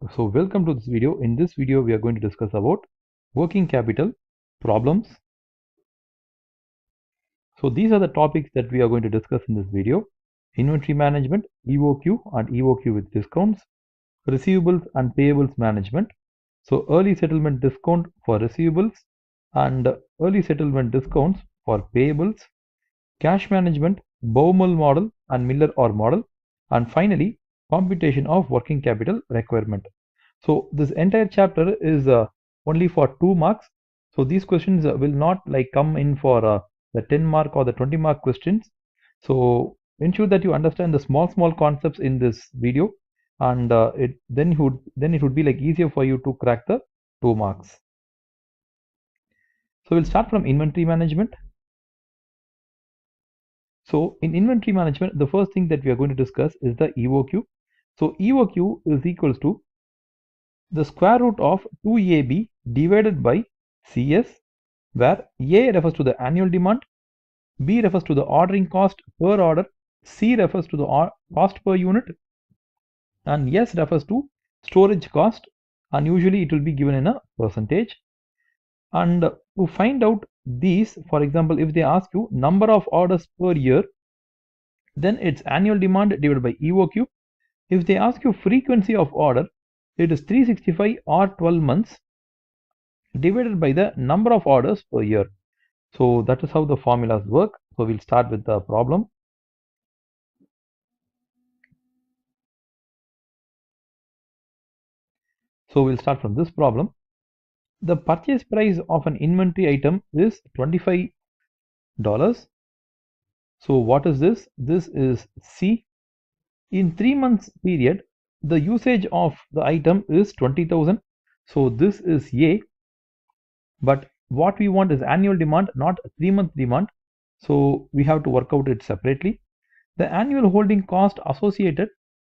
So welcome to this video. In this video, we are going to discuss about working capital problems. So these are the topics that we are going to discuss in this video. Inventory management, EOQ and EOQ with discounts, receivables and payables management. So early settlement discount for receivables and early settlement discounts for payables, cash management, Baumol model and Miller or model, and finally computation of working capital requirement. So this entire chapter is only for 2 marks. So these questions will not like come in for the 10 mark or the 20 mark questions. So ensure that you understand the small concepts in this video, and then it would be like easier for you to crack the 2 marks. So we'll start from inventory management. So in inventory management, the first thing that we are going to discuss is the EOQ. So EOQ is equals to the square root of 2AB divided by CS, where A refers to the annual demand, B refers to the ordering cost per order, C refers to the cost per unit, and S refers to storage cost, and usually it will be given in a percentage. And to find out these, for example, if they ask you number of orders per year, then it's annual demand divided by EOQ. If they ask you frequency of order, it is 365 or 12 months divided by the number of orders per year. So that is how the formulas work. So we'll start with the problem. So we'll start from this problem. The purchase price of an inventory item is $25. So what is this? This is C. In 3 months period, the usage of the item is 20,000. So this is A. But what we want is annual demand, not 3-month demand. So we have to work out it separately. The annual holding cost associated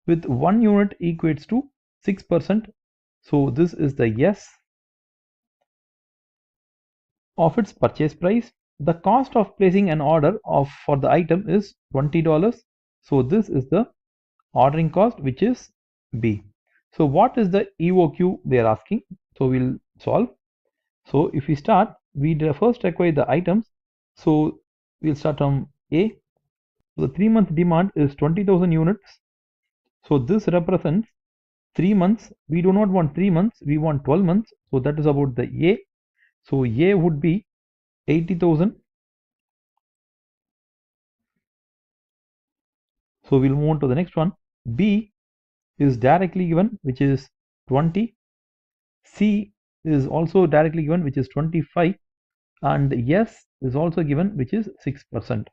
with 1 unit equates to 6%. So this is the S of its purchase price. The cost of placing an order for the item is $20. So this is the ordering cost, which is B. So what is the EOQ they are asking? So we'll solve. So if we start, we first require the items. So we'll start from A. The 3-month demand is 20,000 units. So this represents 3 months. We do not want 3 months, we want 12 months. So that is about the A. So A would be 80,000. So we'll move on to the next one. B is directly given, which is 20. C is also directly given, which is 25. And S is also given, which is 6%.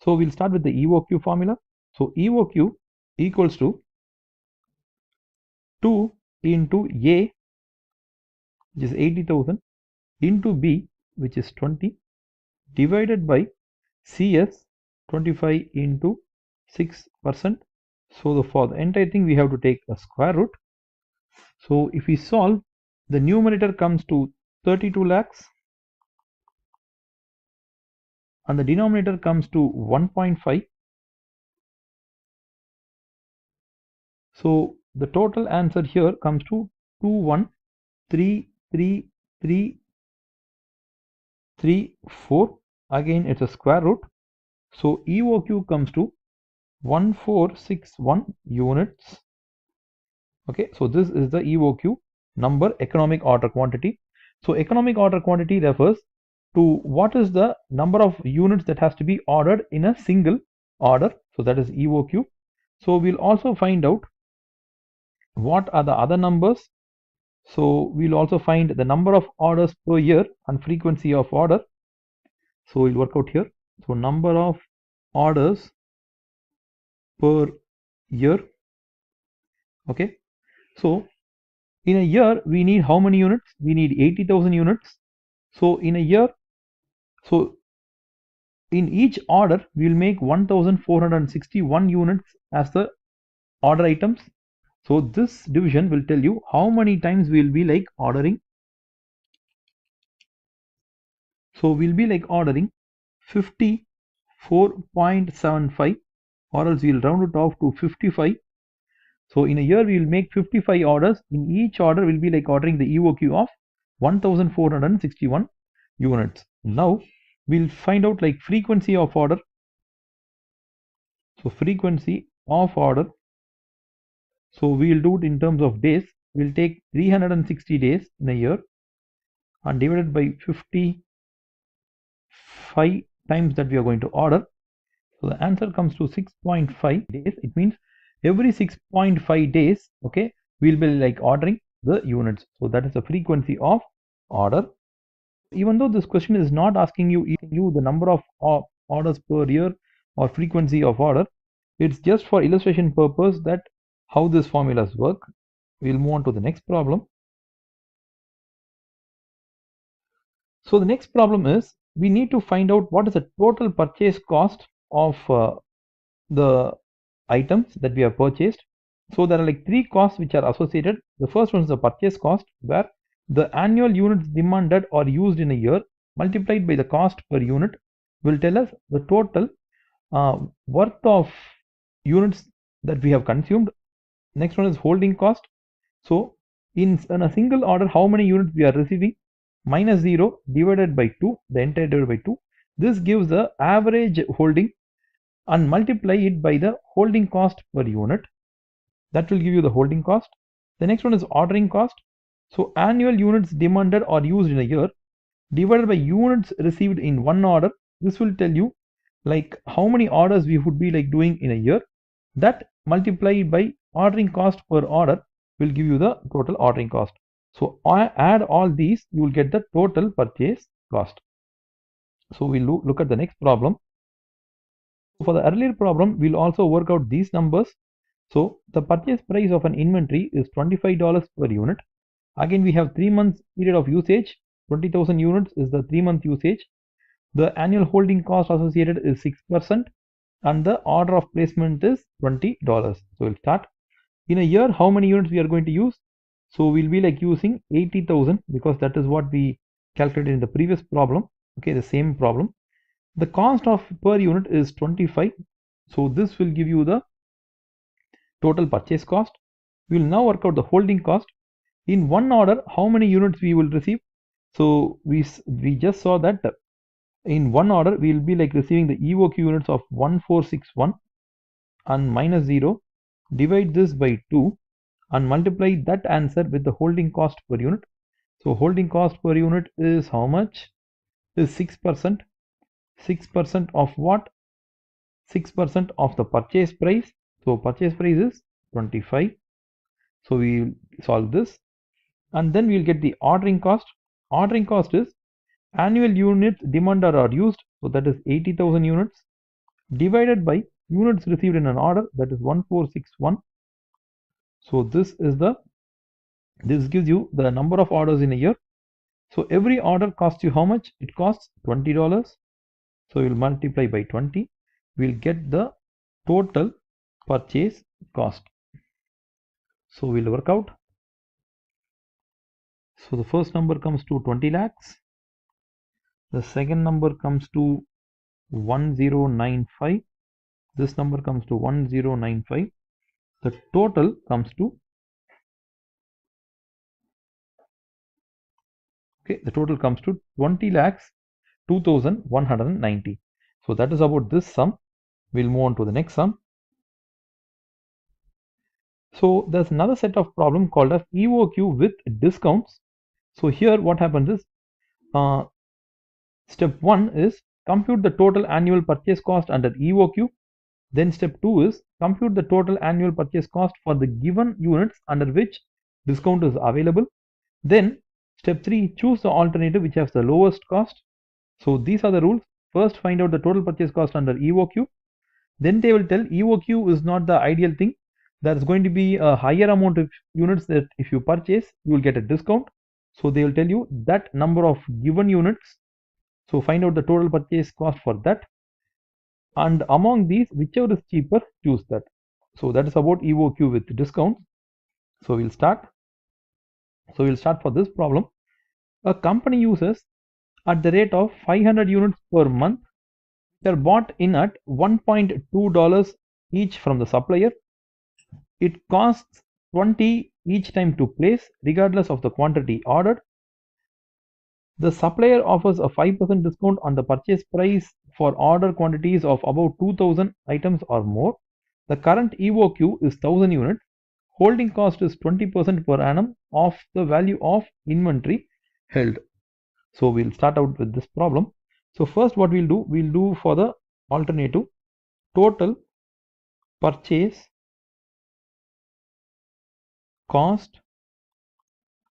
So we'll start with the EOQ formula. So EOQ equals to 2 into A, which is 80,000, into B, which is 20, divided by CS, 25 into 6%. So for the entire thing, we have to take a square root. So if we solve, the numerator comes to 32 lakhs and the denominator comes to 1.5. So the total answer here comes to 2133334. Again, it's a square root. So EOQ comes to 1461 units. Okay, so this is the EOQ number, economic order quantity. So economic order quantity refers to what is the number of units that has to be ordered in a single order. So that is EOQ. So we'll also find out what are the other numbers. So we'll also find the number of orders per year and frequency of order. So we'll work out here. So number of orders per year. Okay, so in a year we need how many units? We need 80,000 units. So in a year, so in each order we will make 1461 units as the order items. So this division will tell you how many times we will be like ordering. So we'll be like ordering 54.75 or else we'll round it off to 55. So in a year we will make 55 orders. In each order will be like ordering the EOQ of 1461 units. Now we'll find out like frequency of order. So frequency of order, so we'll do it in terms of days. We'll take 360 days in a year and divided by 55 times that we are going to order. So the answer comes to 6.5 days. It means every 6.5 days, okay, we'll be like ordering the units. So that is the frequency of order. Even though this question is not asking you the number of orders per year or frequency of order, it's just for illustration purpose that how these formulas work. We'll move on to the next problem. So the next problem is we need to find out what is the total purchase cost of the items that we have purchased. So there are like three costs which are associated. The first one is the purchase cost, where the annual units demanded or used in a year multiplied by the cost per unit will tell us the total worth of units that we have consumed. Next one is holding cost. So in a single order, how many units we are receiving? Minus 0 divided by 2, the entire divided by 2. This gives the average holding, and multiply it by the holding cost per unit. That will give you the holding cost. The next one is ordering cost. So annual units demanded or used in a year divided by units received in one order. This will tell you like how many orders we would be like doing in a year. That multiplied by ordering cost per order will give you the total ordering cost. So add all these, you will get the total purchase cost. So we'll look at the next problem. For the earlier problem, we'll also work out these numbers. So the purchase price of an inventory is $25 per unit. Again, we have 3 months period of usage. 20,000 units is the 3-month usage. The annual holding cost associated is 6%, and the order of placement is $20. So we'll start. In a year, how many units we are going to use? So we'll be like using 80,000 because that is what we calculated in the previous problem. Okay, the same problem. The cost of per unit is 25. So this will give you the total purchase cost. We will now work out the holding cost. In one order, how many units we will receive? So we just saw that in one order we will be like receiving the EOQ units of 1461 and minus 0. Divide this by 2 and multiply that answer with the holding cost per unit. So holding cost per unit is how much? Is 6%. 6% of what? 6% of the purchase price. So purchase price is 25. So we will solve this, and then we will get the ordering cost. Ordering cost is annual units demanded or used, so that is 80,000 units, divided by units received in an order, that is 1461. So this gives you the number of orders in a year. So every order costs you how much? It costs $20. So we will multiply by 20. We will get the total purchase cost. So we'll work out. So the first number comes to 20 lakhs. The second number comes to 1095. This number comes to 1095. The total comes to, okay, the total comes to 20 lakhs 2190. So that is about this sum. We'll move on to the next sum. So there's another set of problem called as EOQ with discounts. So here what happens is step 1 is compute the total annual purchase cost under EOQ. Then step 2 is compute the total annual purchase cost for the given units under which discount is available. Then step 3, choose the alternative which has the lowest cost. So these are the rules. First, find out the total purchase cost under EOQ. Then they will tell EOQ is not the ideal thing. There's going to be a higher amount of units that if you purchase, you will get a discount. So they will tell you that number of given units. So find out the total purchase cost for that. And among these, whichever is cheaper, choose that. So that is about EOQ with discounts. So we'll start. So we'll start for this problem. A company uses at the rate of 500 units per month. They are bought in at $1.2 each from the supplier. It costs 20 each time to place, regardless of the quantity ordered. The supplier offers a 5% discount on the purchase price for order quantities of about 2000 items or more. The current EOQ is 1000 units. Holding cost is 20% per annum of the value of inventory held. So we'll start out with this problem. So first what we'll do for the alternative, total purchase cost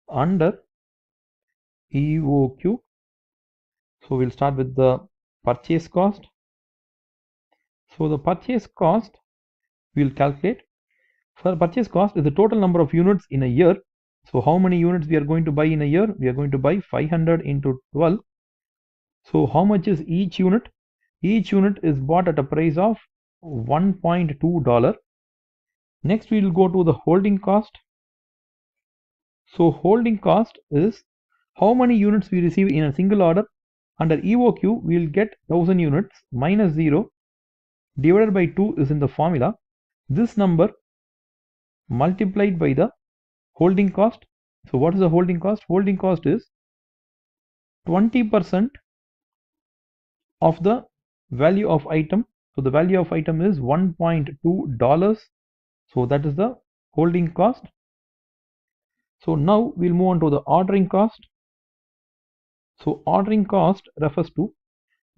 under EOQ. So we'll start with the purchase cost. So the purchase cost we'll calculate. For purchase cost is the total number of units in a year. So how many units we are going to buy in a year? We are going to buy 500 into 12. So how much is each unit? Each unit is bought at a price of $1.2. Next we will go to the holding cost. So holding cost is how many units we receive in a single order. Under EOQ we will get 1000 units minus 0 divided by 2 is in the formula. This number multiplied by the holding cost. So what is the holding cost? Holding cost is 20% of the value of item. So the value of item is $1.2. So that is the holding cost. So now we'll move on to the ordering cost. So ordering cost refers to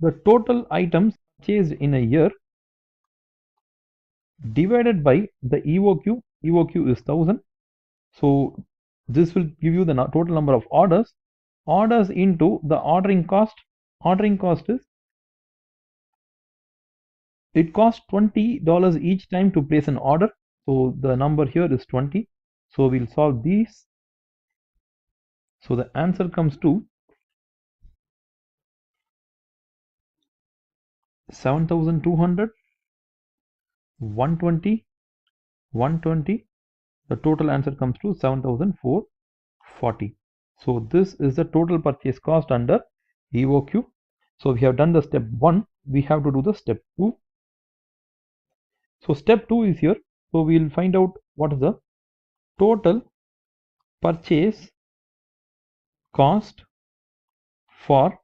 the total items purchased in a year divided by the EOQ. EOQ is 1000. So this will give you the total number of orders. Orders into the ordering cost. Ordering cost is, it costs $20 each time to place an order. So the number here is 20. So we'll solve these. So the answer comes to 7200, 120, 120. The total answer comes to 7440. So this is the total purchase cost under EOQ. So we have done the step 1. We have to do the step 2. So step 2 is here. So we'll find out what is the total purchase cost for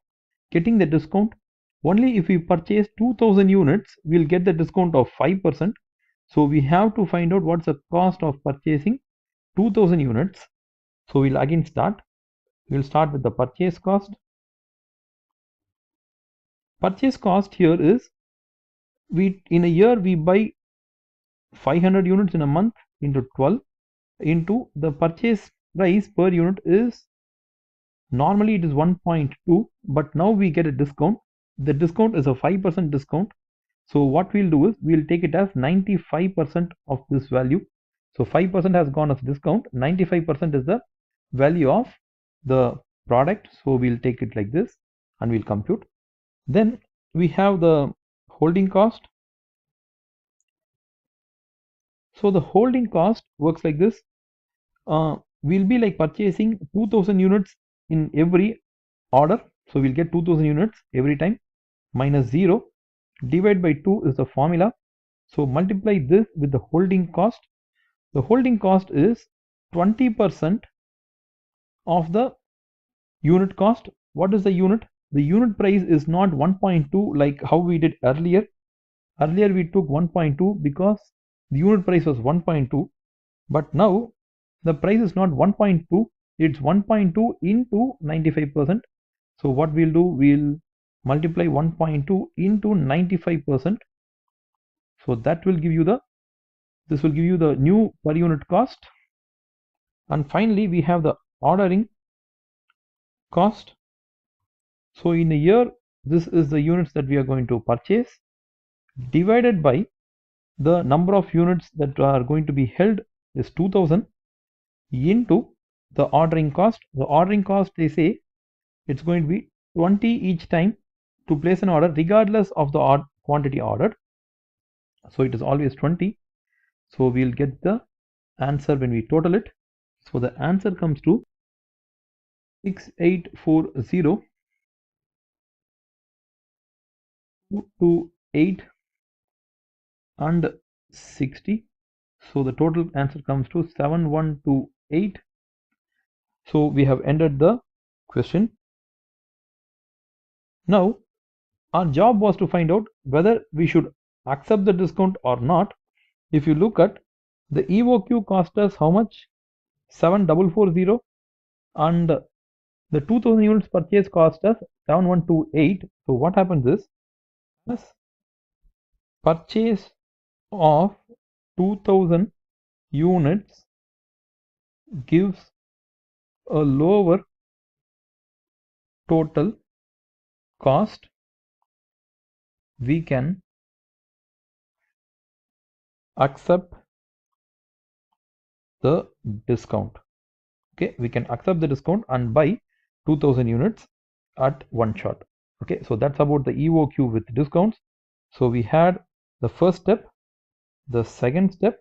getting the discount. Only if we purchase 2000 units, we'll get the discount of 5%. So we have to find out what's the cost of purchasing 2000 units. So we'll again start. We'll start with the purchase cost. Purchase cost here is, in a year we buy 500 units, in a month into 12 into the purchase price per unit is, normally it is 1.2, but now we get a discount. The discount is a 5% discount. So what we'll do is we'll take it as 95% of this value. So 5% has gone as discount, 95% is the value of the product. So we'll take it like this and we'll compute. Then we have the holding cost. So the holding cost works like this. We'll be like purchasing 2000 units in every order. So we'll get 2000 units every time, minus 0 divided by 2 is the formula. So multiply this with the holding cost. The holding cost is 20% of the unit cost. What is the unit? The unit price is not 1.2 like how we did earlier. Earlier we took 1.2 because the unit price was 1.2, but now the price is not 1.2, it's 1.2 into 95%. So what we'll do, we'll multiply 1.2 into 95%. So that will give you the, this will give you the new per unit cost. And finally we have the ordering cost. So in a year, this is the units that we are going to purchase divided by the number of units that are going to be held is 2000 into the ordering cost. The ordering cost, they say it's going to be 20 each time to place an order regardless of the quantity ordered. So it is always 20. So we'll get the answer when we total it. So the answer comes to 6840 228 and 60. So the total answer comes to 7128. So we have ended the question. Now our job was to find out whether we should accept the discount or not. If you look at the EOQ cost us how much? 7440, and the 2000 units purchase cost us 7128. So what happens is purchase of 2000 units gives a lower total cost. We can accept the discount. Okay, we can accept the discount and buy 2000 units at one shot. Okay, so that's about the EOQ with discounts. So we had the first step, the second step,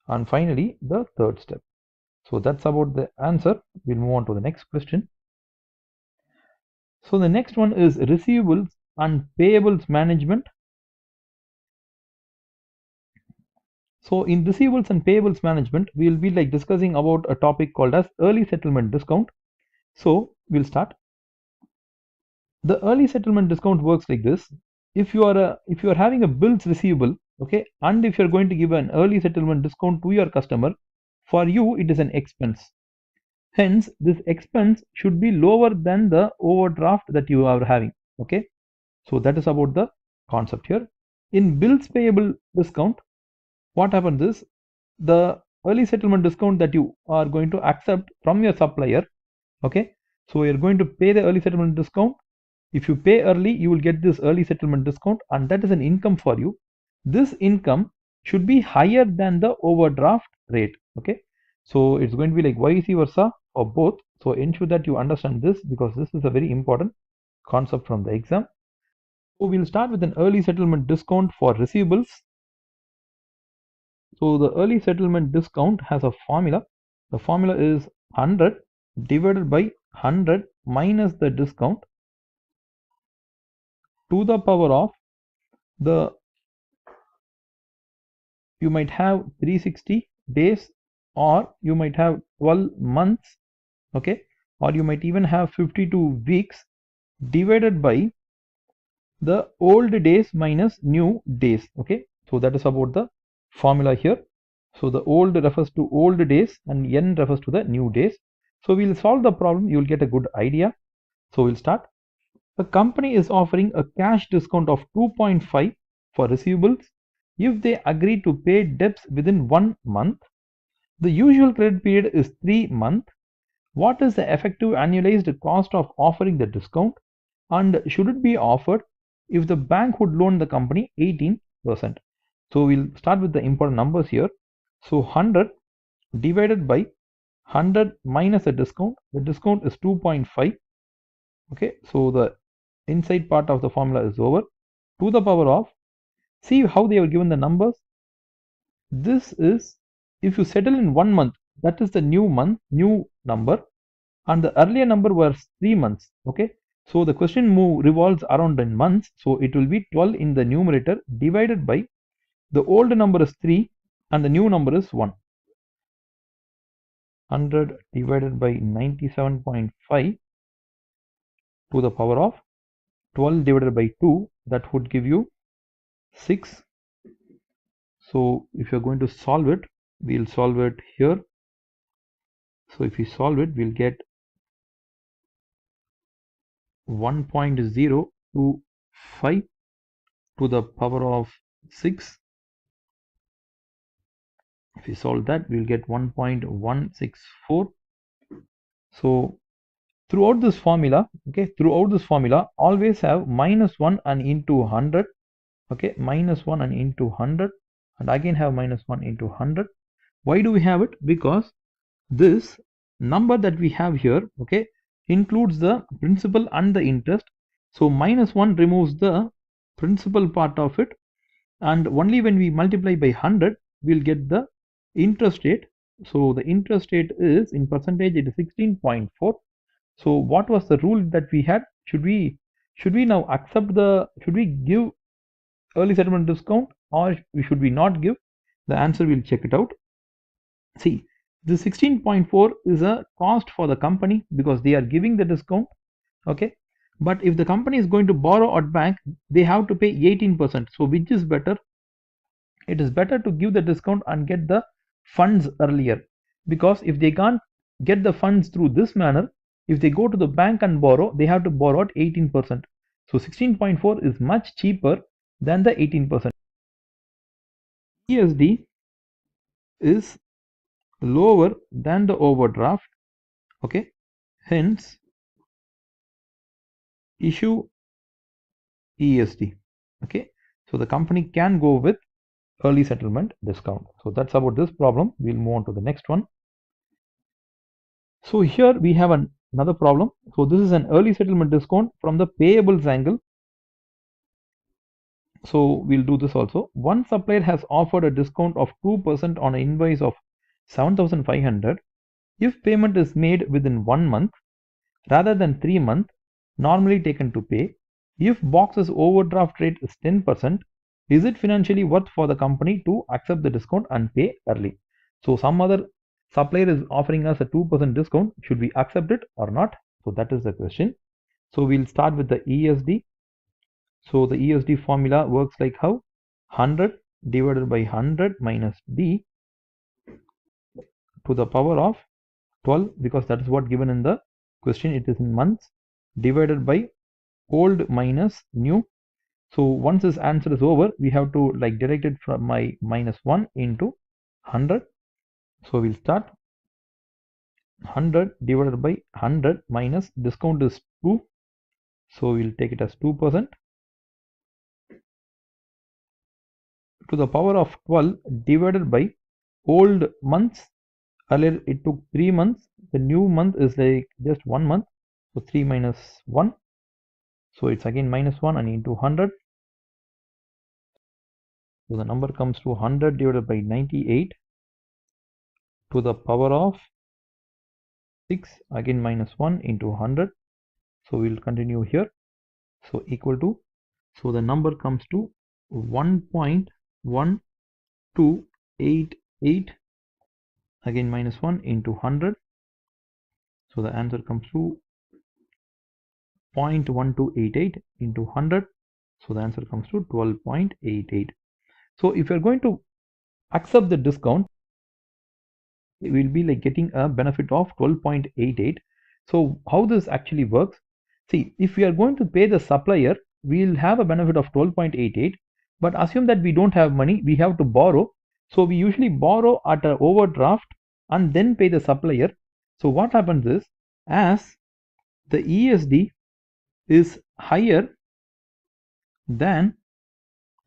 and finally the third step. So that's about the answer. We'll move on to the next question. So the next one is receivables and payables management. So in receivables and payables management, we will be like discussing about a topic called as early settlement discount. So we'll start. The early settlement discount works like this. If you are having a bills receivable, okay, and if you're going to give an early settlement discount to your customer, for you it is an expense. Hence, this expense should be lower than the overdraft that you are having. Okay, so that is about the concept here. In bills payable discount, what happens is the early settlement discount that you are going to accept from your supplier. Okay, so you're going to pay the early settlement discount. If you pay early, you will get this early settlement discount, and that is an income for you. This income should be higher than the overdraft rate. Okay, so it's going to be like vice versa or both. So ensure that you understand this, because this is a very important concept from the exam. So we'll start with an early settlement discount for receivables. So the early settlement discount has a formula. The formula is 100 divided by 100 minus the discount to the power of the, you might have 360 days, or you might have 12 months, okay, or you might even have 52 weeks, divided by the old days minus new days. Okay, so that is about the formula here. So the old refers to old days and n refers to the new days. So we'll solve the problem, you'll get a good idea. So we'll start. The company is offering a cash discount of 2.5 for receivables if they agree to pay debts within 1 month. The usual credit period is 3 months. What is the effective annualized cost of offering the discount, and should it be offered if the bank would loan the company 18%? So we'll start with the important numbers here. So 100 divided by 100 minus the discount is 2.5. Okay, so the inside part of the formula is over, to the power of, see how they have given the numbers. This is, if you settle in 1 month, that is the new month, new number, and the earlier number was 3 months. Okay, so the question revolves around in months, so it will be 12 in the numerator divided by the old number is 3 and the new number is 1. 100 divided by 97.5 to the power of 12 divided by 2, that would give you 6. So if you're going to solve it, we'll solve it here. So if we solve it, we'll get 1.025 to the power of 6. If we solve that, we'll get 1.164. So throughout this formula, okay, always have -1 and into 100. Okay, -1 and into 100, and again have -1 into 100. Why do we have it? Because this number that we have here, okay, includes the principal and the interest. So -1 removes the principal part of it, and only when we multiply by 100 we'll get the interest rate. So the interest rate is, in percentage, it is 16.4. So what was the rule that we had? Should we now accept the, should we give early settlement discount, or should we not give? The answer, we'll check it out. See, the 16.4 is a cost for the company because they are giving the discount. Okay, but if the company is going to borrow at bank, they have to pay 18%. So which is better? It is better to give the discount and get the funds earlier, because if they can't get the funds through this manner, if they go to the bank and borrow, they have to borrow at 18%. So 16.4 is much cheaper than the 18%. ESD is lower than the overdraft. Okay, hence issue ESD. Okay, so the company can go with early settlement discount. So that's about this problem. We'll move on to the next one. So here we have another problem. So this is an early settlement discount from the payables angle. So we'll do this also. One supplier has offered a discount of 2% on an invoice of 7,500 if payment is made within 1 month rather than 3 months normally taken to pay. If box's overdraft rate is 10%, is it financially worth for the company to accept the discount and pay early? So some other supplier is offering us a 2% discount. Should we accept it or not? So that is the question. So we'll start with the ESD. So the ESD formula works like how? 100 divided by 100 minus D to the power of 12, because that is what given in the question. It is in months, divided by old minus new. So once this answer is over, we have to like direct it from my minus 1 into 100. So we'll start 100 divided by 100 minus discount is 2. So we'll take it as 2% to the power of 12 divided by old months. Earlier it took 3 months. The new month is like just 1 month. So 3 minus 1. So it's again minus 1 and into 100. So the number comes to 100 divided by 98 to the power of 6, again minus 1 into 100. So we'll continue here. So equal to, so the number comes to 1.1288, again minus 1 into 100. So the answer comes to 0.1288 into 100. So the answer comes to 12.88. So if you're going to accept the discount, it will be like getting a benefit of 12.88. So how this actually works? See, if we are going to pay the supplier, we'll have a benefit of 12.88. But assume that we don't have money, we have to borrow. So we usually borrow at an overdraft and then pay the supplier. So what happens is, as the ESD is higher than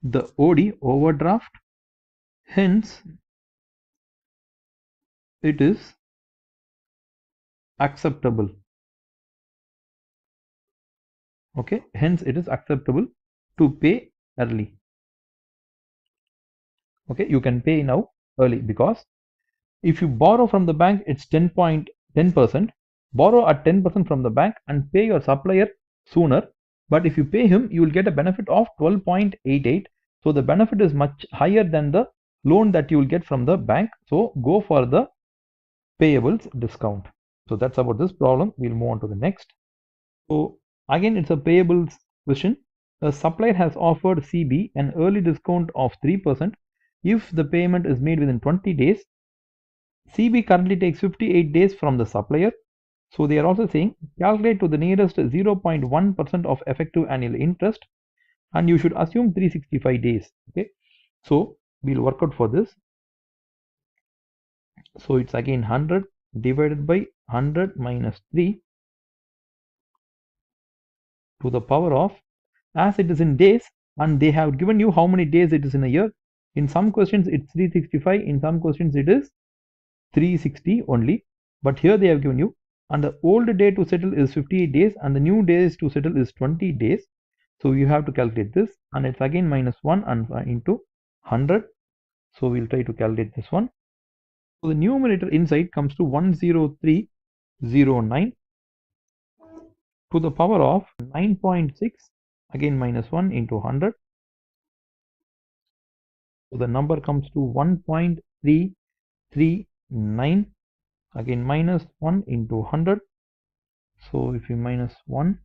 the OD overdraft, hence it is acceptable. Okay, hence it is acceptable to pay early. Okay, you can pay now early, because if you borrow from the bank, it's 10%. Borrow at 10% from the bank and pay your supplier sooner. But if you pay him, you will get a benefit of 12.88. So the benefit is much higher than the loan that you will get from the bank. So go for the payables discount. So that's about this problem. We'll move on to the next. So again, it's a payables question. A supplier has offered CB an early discount of 3% if the payment is made within 20 days. CB currently takes 58 days from the supplier. So they are also saying calculate to the nearest 0.1% of effective annual interest, and you should assume 365 days. Okay, so we'll work out for this. So it's again 100 divided by 100 minus 3 to the power of, as it is in days and they have given you how many days it is in a year. In some questions it's 365, in some questions it is 360 only, but here they have given you, and the old day to settle is 58 days and the new days to settle is 20 days. So you have to calculate this, and it's again minus 1 and into 100. So we'll try to calculate this one. So the numerator inside comes to 10309 to the power of 9.6, again minus 1 into 100. So the number comes to 1.339, again minus 1 into 100. So if you minus 1,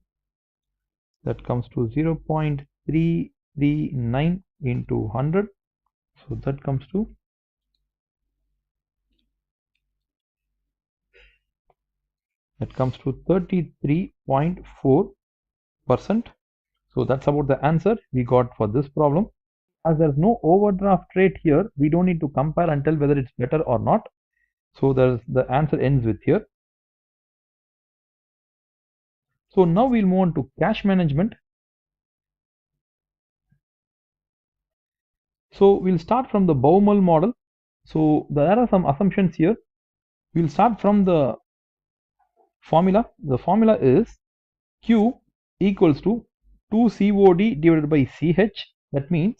that comes to 0.339 into 100. So that comes to 33.4%. So that's about the answer we got for this problem. As there's no overdraft rate here, we don't need to compare and tell whether it's better or not. So the answer ends with here. So now we'll move on to cash management. So we'll start from the Baumol model. So there are some assumptions here. We'll start from the formula. The formula is Q equals to 2COD divided by CH. That means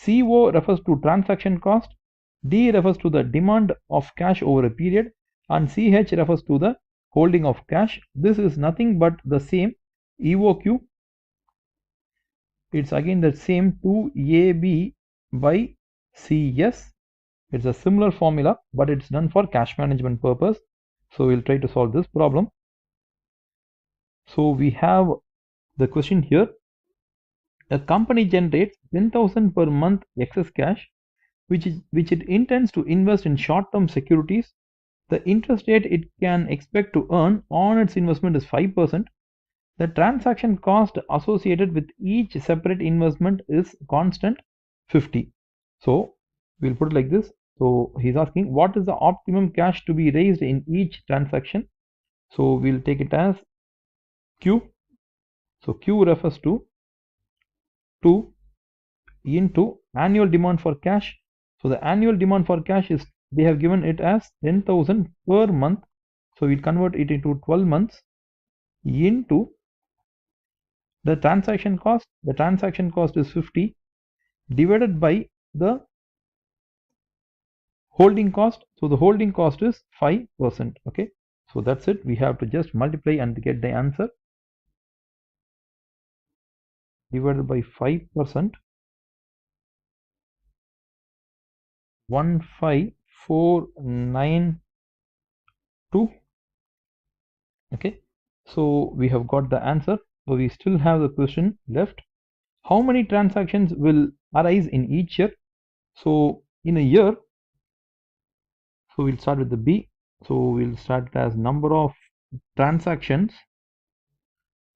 CO refers to transaction cost, D refers to the demand of cash over a period, and CH refers to the holding of cash. This is nothing but the same EOQ. It's again the same 2AB by CS. It's a similar formula, but it's done for cash management purpose. So we'll try to solve this problem. So we have the question here. A company generates 10,000 per month excess cash, which it intends to invest in short-term securities. The interest rate it can expect to earn on its investment is 5%. The transaction cost associated with each separate investment is constant 50. So we'll put it like this. So he's asking what is the optimum cash to be raised in each transaction. So we'll take it as Q. So Q refers to 2 into annual demand for cash. So the annual demand for cash is, they have given it as 10,000 per month. So we'll convert it into 12 months into the transaction cost. The transaction cost is 50 divided by the holding cost. So the holding cost is 5%. Okay. So that's it. We have to just multiply and get the answer. Divided by 5%. 15492. Okay. So we have got the answer. So we still have the question left. How many transactions will arise in each year? So in a year, so we'll start with the B. So we'll start as number of transactions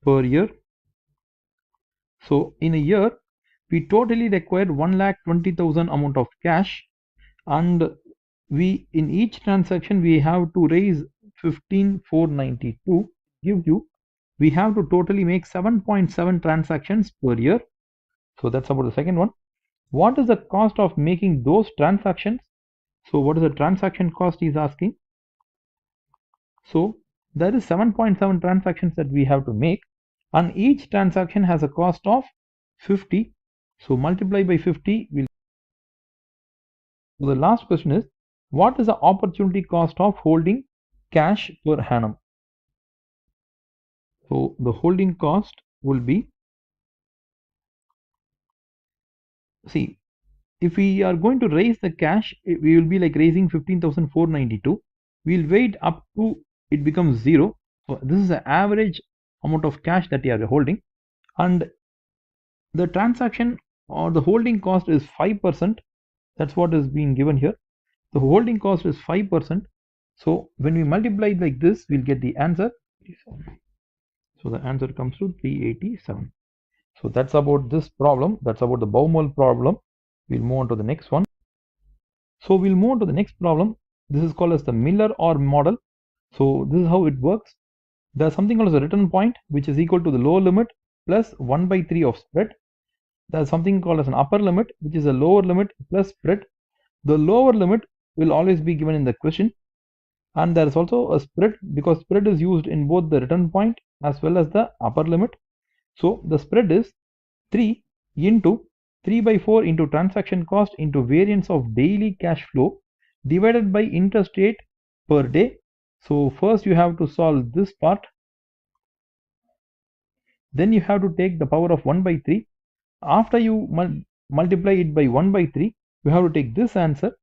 per year. So in a year, we totally require 1,20,000 amount of cash, and we in each transaction we have to raise 15,492. Give you, we have to totally make 7.7 transactions per year. So that's about the second one. What is the cost of making those transactions? So what is the transaction cost he's asking? So there is 7.7 transactions that we have to make, and each transaction has a cost of 50. So multiply by 50. So the last question is, what is the opportunity cost of holding cash per annum? So the holding cost will be, see, if we are going to raise the cash, we will be like raising 15,492. We'll wait up to it becomes 0. So this is the average amount of cash that you are holding, and the transaction or the holding cost is 5%. That's what is being given here. The holding cost is 5%. So when we multiply like this, we'll get the answer. So the answer comes to 387. So that's about this problem. That's about the Baumol problem. We'll move on to the next one. So we'll move on to the next problem. This is called as the Miller-Orr model. So this is how it works. There's something called as a return point, which is equal to the lower limit plus 1 by 3 of spread. There's something called as an upper limit, which is a lower limit plus spread. The lower limit will always be given in the question. And there is also a spread, because spread is used in both the return point as well as the upper limit. So the spread is 3 into 3 by 4 into transaction cost into variance of daily cash flow divided by interest rate per day. So first you have to solve this part. Then you have to take the power of 1 by 3. After you multiply it by 1 by 3, you have to take this answer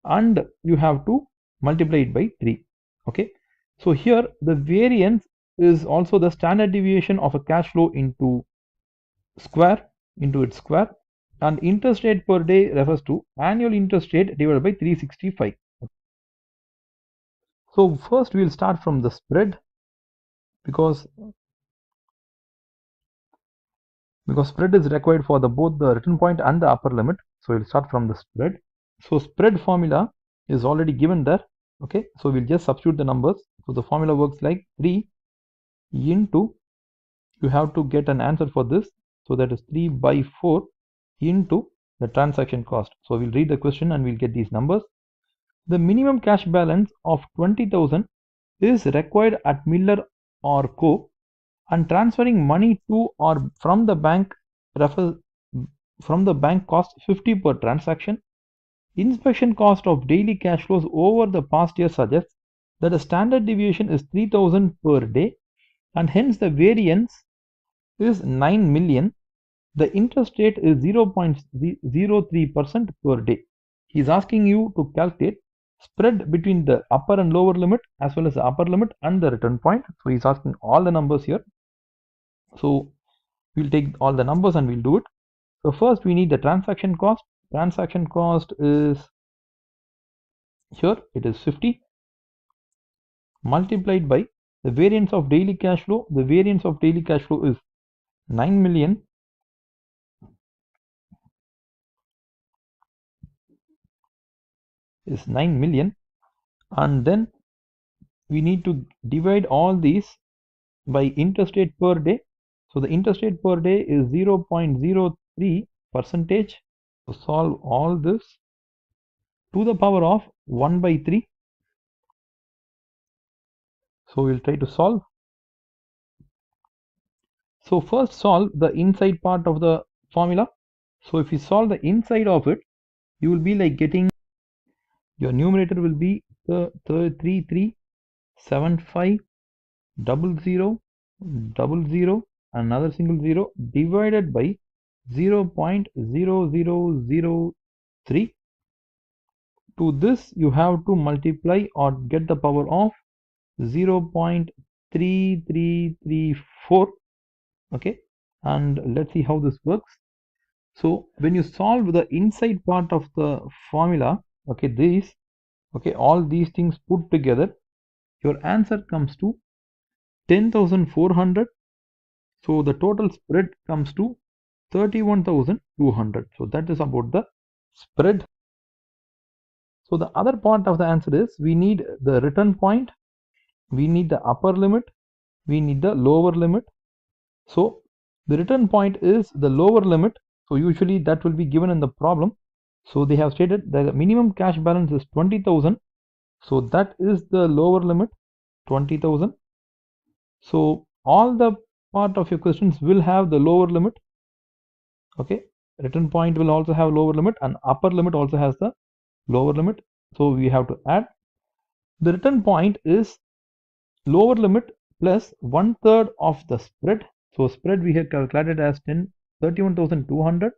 and you have to multiply it by 3. Okay, so here the variance is also the standard deviation of a cash flow into its square, and interest rate per day refers to annual interest rate divided by 365. So first we'll start from the spread, because spread is required for both the return point and the upper limit. So we'll start from the spread. So spread formula is already given there. Okay, so we'll just substitute the numbers. So the formula works like 3 into, you have to get an answer for this, so that is 3 by 4 into the transaction cost. So we'll read the question and we'll get these numbers. The minimum cash balance of 20,000 is required at Miller or Co, and transferring money to or from the bank costs 50 per transaction. Inspection cost of daily cash flows over the past year suggests that the standard deviation is 3,000 per day, and hence the variance is 9 million. The interest rate is 0.03% per day. He is asking you to calculate spread between the upper and lower limit, as well as the upper limit and the return point. So he is asking all the numbers here. So we'll take all the numbers and we'll do it. So first we need the transaction cost. Transaction cost is, here it is 50, multiplied by the variance of daily cash flow. The variance of daily cash flow is 9 million, and then we need to divide all these by interest rate per day. So the interest rate per day is 0.03 percentage. So solve all this to the power of 1 by 3. So we'll try to solve. So first solve the inside part of the formula. So if you solve the inside of it, you will be like getting, your numerator will be 33750000, another single 0, divided by 0.0003. To this you have to multiply or get the power of 0.3334. Okay, and let's see how this works. So when you solve the inside part of the formula, okay, all these things put together, your answer comes to 10,400. So the total spread comes to 31,200. So that is about the spread. So the other part of the answer is, we need the return point, we need the upper limit, we need the lower limit. So the return point is the lower limit. So usually that will be given in the problem. So they have stated that the minimum cash balance is 20,000. So that is the lower limit, 20,000. So all the part of your questions will have the lower limit. Okay, return point will also have lower limit, and upper limit also has the lower limit. So we have to add. The return point is lower limit plus 1/3 of the spread. So spread we have calculated as 31,200,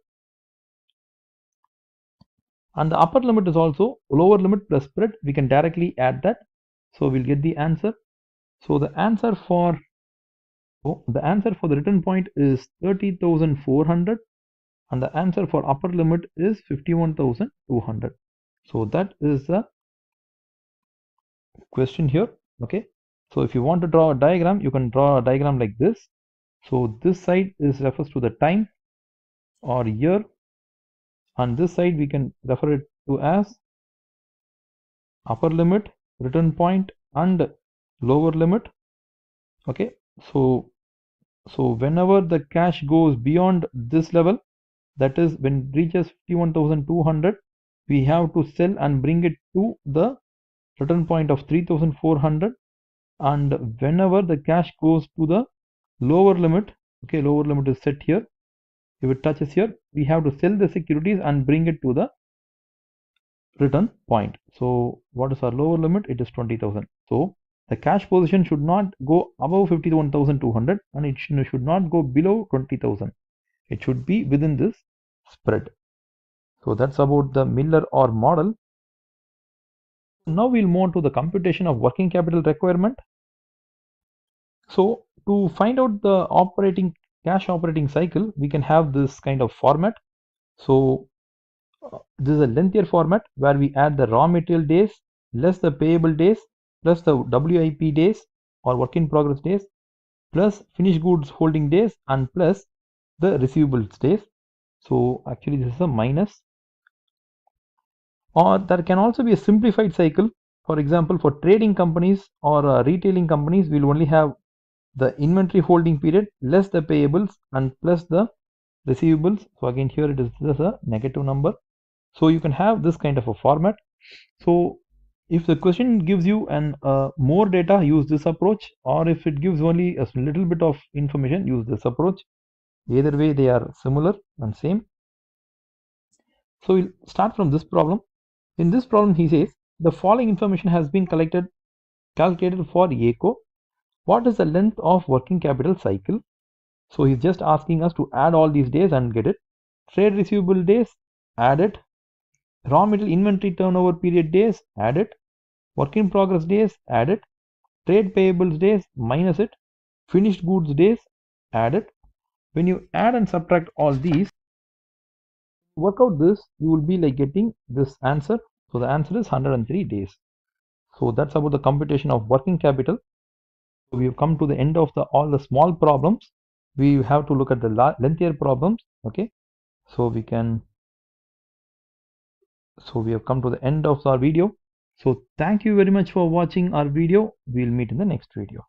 and the upper limit is also lower limit plus spread. We can directly add that. So we'll get the answer. So the answer for the return point is 30,400, and the answer for upper limit is 51,200. So that is the question here. Okay, so if you want to draw a diagram, you can draw a diagram like this. So this side refers to the time or year, and this side we can refer it to as upper limit, return point, and lower limit. Okay, so whenever the cash goes beyond this level, that is when it reaches 51,200, we have to sell and bring it to the return point of 3,400. And whenever the cash goes to the lower limit, okay, lower limit is set here, if it touches here, we have to sell the securities and bring it to the return point. So what is our lower limit? It is 20,000. So the cash position should not go above 51,200, and it should not go below 20,000. It should be within this spread. So that's about the Miller or model. Now we'll move on to the computation of working capital requirement. So to find out the cash operating cycle, we can have this kind of format. So this is a lengthier format where we add the raw material days less the payable days plus the WIP days or work in progress days plus finished goods holding days and plus the receivables days. So actually this is a minus, or there can also be a simplified cycle. For example, for trading companies or retailing companies, we'll only have the inventory holding period less the payables and plus the receivables. So again here it is just a negative number. So you can have this kind of a format. So if the question gives you an more data, use this approach, or if it gives only a little bit of information, use this approach. Either way they are similar and same. So we'll start from this problem. In this problem he says the following information has been calculated for ACO. What is the length of working capital cycle? So he's just asking us to add all these days and get it. Trade receivable days, add it. Raw material inventory turnover period days, add it. Work in progress days, add it. Trade payables days, minus it. Finished goods days, add it. When you add and subtract all these, work out this, you will be like getting this answer. So the answer is 103 days. So that's about the computation of working capital. So we have come to the end of all the small problems. We have to look at the lengthier problems. Okay, so we have come to the end of our video. So thank you very much for watching our video. We'll meet in the next video.